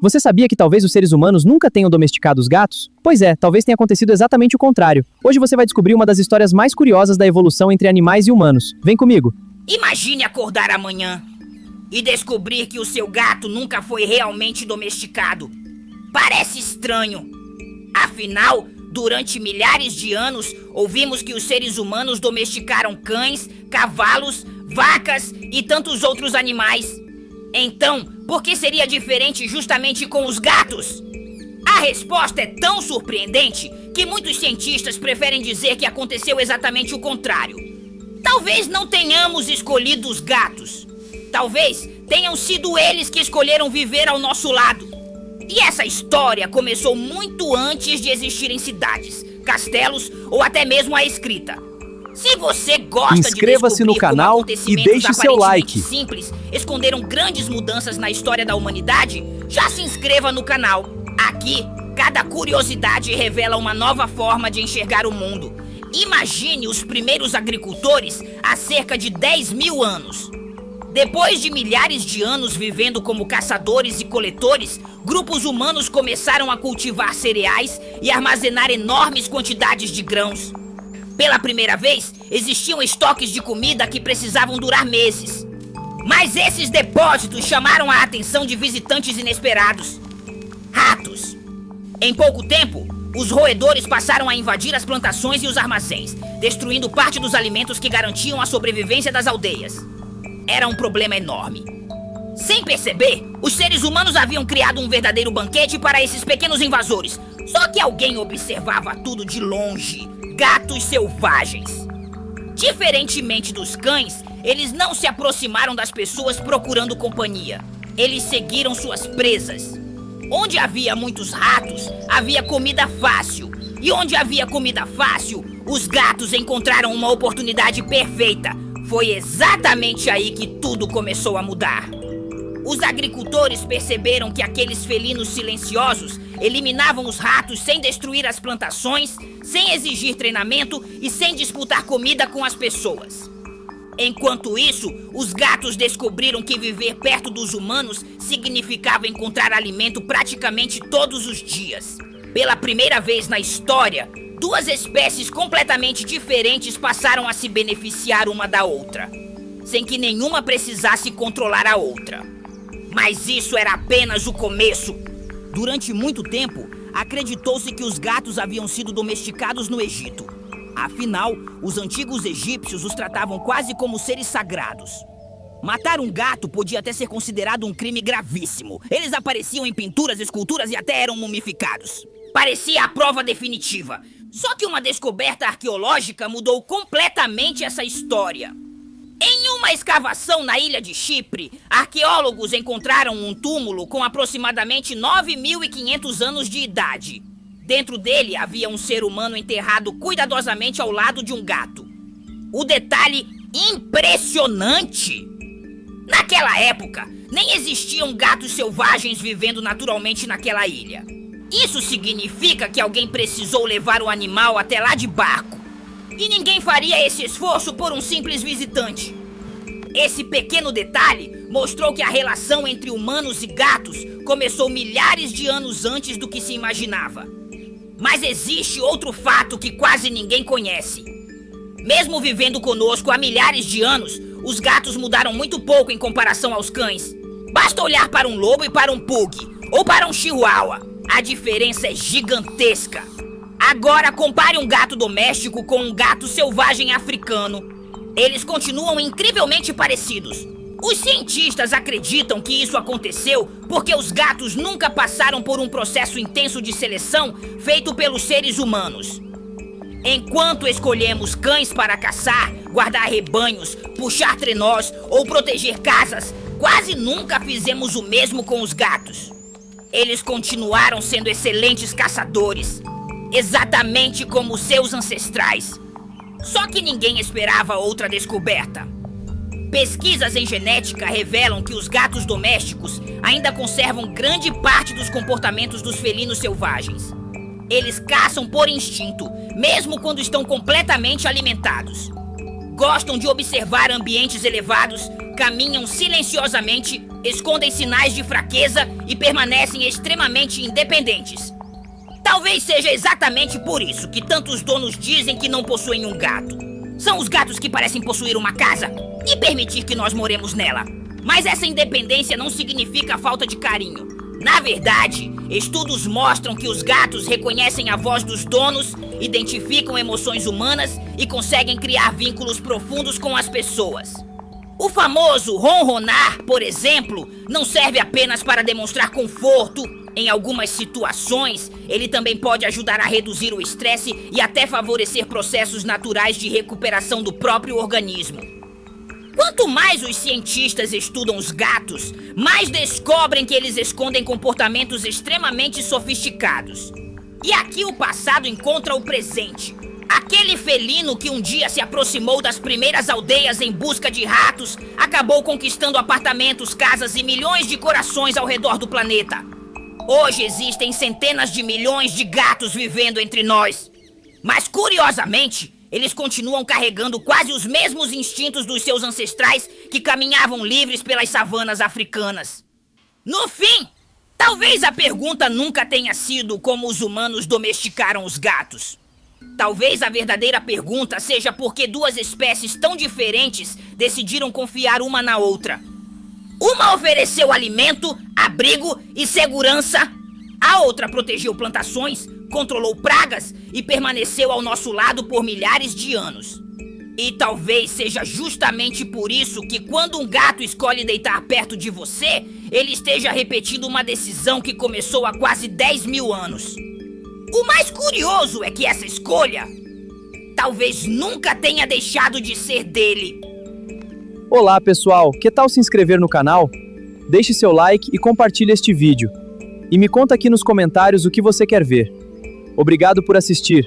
Você sabia que talvez os seres humanos nunca tenham domesticado os gatos? Pois é, talvez tenha acontecido exatamente o contrário. Hoje você vai descobrir uma das histórias mais curiosas da evolução entre animais e humanos. Vem comigo. Imagine acordar amanhã e descobrir que o seu gato nunca foi realmente domesticado. Parece estranho. Afinal, durante milhares de anos, ouvimos que os seres humanos domesticaram cães, cavalos, vacas e tantos outros animais. Então, por que seria diferente justamente com os gatos? A resposta é tão surpreendente que muitos cientistas preferem dizer que aconteceu exatamente o contrário. Talvez não tenhamos escolhido os gatos. Talvez tenham sido eles que escolheram viver ao nosso lado. E essa história começou muito antes de existirem cidades, castelos ou até mesmo a escrita. Se você gosta Inscreva-se no canal e deixe seu like. Simples esconderam grandes mudanças na história da humanidade, já se inscreva no canal. Aqui, cada curiosidade revela uma nova forma de enxergar o mundo. Imagine os primeiros agricultores há cerca de 10 mil anos. Depois de milhares de anos vivendo como caçadores e coletores, grupos humanos começaram a cultivar cereais e armazenar enormes quantidades de grãos. Pela primeira vez, existiam estoques de comida que precisavam durar meses. Mas esses depósitos chamaram a atenção de visitantes inesperados: ratos. Em pouco tempo, os roedores passaram a invadir as plantações e os armazéns, destruindo parte dos alimentos que garantiam a sobrevivência das aldeias. Era um problema enorme. Sem perceber, os seres humanos haviam criado um verdadeiro banquete para esses pequenos invasores. Só que alguém observava tudo de longe: gatos selvagens. Diferentemente dos cães, eles não se aproximaram das pessoas procurando companhia. Eles seguiram suas presas. Onde havia muitos ratos, havia comida fácil. E onde havia comida fácil, os gatos encontraram uma oportunidade perfeita. Foi exatamente aí que tudo começou a mudar. Os agricultores perceberam que aqueles felinos silenciosos eliminavam os ratos sem destruir as plantações, sem exigir treinamento e sem disputar comida com as pessoas. Enquanto isso, os gatos descobriram que viver perto dos humanos significava encontrar alimento praticamente todos os dias. Pela primeira vez na história, duas espécies completamente diferentes passaram a se beneficiar uma da outra, sem que nenhuma precisasse controlar a outra. Mas isso era apenas o começo. Durante muito tempo, acreditou-se que os gatos haviam sido domesticados no Egito. Afinal, os antigos egípcios os tratavam quase como seres sagrados. Matar um gato podia até ser considerado um crime gravíssimo. Eles apareciam em pinturas, esculturas e até eram mumificados. Parecia a prova definitiva. Só que uma descoberta arqueológica mudou completamente essa história. Em uma escavação na ilha de Chipre, arqueólogos encontraram um túmulo com aproximadamente 9.500 anos de idade. Dentro dele havia um ser humano enterrado cuidadosamente ao lado de um gato. O detalhe impressionante! Naquela época, nem existiam gatos selvagens vivendo naturalmente naquela ilha. Isso significa que alguém precisou levar o animal até lá de barco. E ninguém faria esse esforço por um simples visitante. Esse pequeno detalhe mostrou que a relação entre humanos e gatos começou milhares de anos antes do que se imaginava. Mas existe outro fato que quase ninguém conhece. Mesmo vivendo conosco há milhares de anos, os gatos mudaram muito pouco em comparação aos cães. Basta olhar para um lobo e para um pug, ou para um chihuahua. A diferença é gigantesca. Agora compare um gato doméstico com um gato selvagem africano. Eles continuam incrivelmente parecidos. Os cientistas acreditam que isso aconteceu porque os gatos nunca passaram por um processo intenso de seleção feito pelos seres humanos. Enquanto escolhemos cães para caçar, guardar rebanhos, puxar trenós ou proteger casas, quase nunca fizemos o mesmo com os gatos. Eles continuaram sendo excelentes caçadores, exatamente como seus ancestrais. Só que ninguém esperava outra descoberta. Pesquisas em genética revelam que os gatos domésticos ainda conservam grande parte dos comportamentos dos felinos selvagens. Eles caçam por instinto, mesmo quando estão completamente alimentados. gostam de observar ambientes elevados, caminham silenciosamente, escondem sinais de fraqueza e permanecem extremamente independentes. Talvez seja exatamente por isso que tantos donos dizem que não possuem um gato. São os gatos que parecem possuir uma casa e permitir que nós moremos nela. Mas essa independência não significa falta de carinho. Na verdade, estudos mostram que os gatos reconhecem a voz dos donos, identificam emoções humanas e conseguem criar vínculos profundos com as pessoas. O famoso ronronar, por exemplo, não serve apenas para demonstrar conforto. Em algumas situações, ele também pode ajudar a reduzir o estresse e até favorecer processos naturais de recuperação do próprio organismo. Quanto mais os cientistas estudam os gatos, mais descobrem que eles escondem comportamentos extremamente sofisticados. E aqui o passado encontra o presente. Aquele felino que um dia se aproximou das primeiras aldeias em busca de ratos, acabou conquistando apartamentos, casas e milhões de corações ao redor do planeta. Hoje existem centenas de milhões de gatos vivendo entre nós. Mas, curiosamente, eles continuam carregando quase os mesmos instintos dos seus ancestrais que caminhavam livres pelas savanas africanas. No fim, talvez a pergunta nunca tenha sido como os humanos domesticaram os gatos. Talvez a verdadeira pergunta seja por que duas espécies tão diferentes decidiram confiar uma na outra. Uma ofereceu alimento, abrigo e segurança. A outra protegeu plantações, controlou pragas e permaneceu ao nosso lado por milhares de anos. E talvez seja justamente por isso que quando um gato escolhe deitar perto de você, ele esteja repetindo uma decisão que começou há quase 10 mil anos. O mais curioso é que essa escolha talvez nunca tenha deixado de ser dele. Olá pessoal, que tal se inscrever no canal? Deixe seu like e compartilhe este vídeo. E me conta aqui nos comentários o que você quer ver. Obrigado por assistir.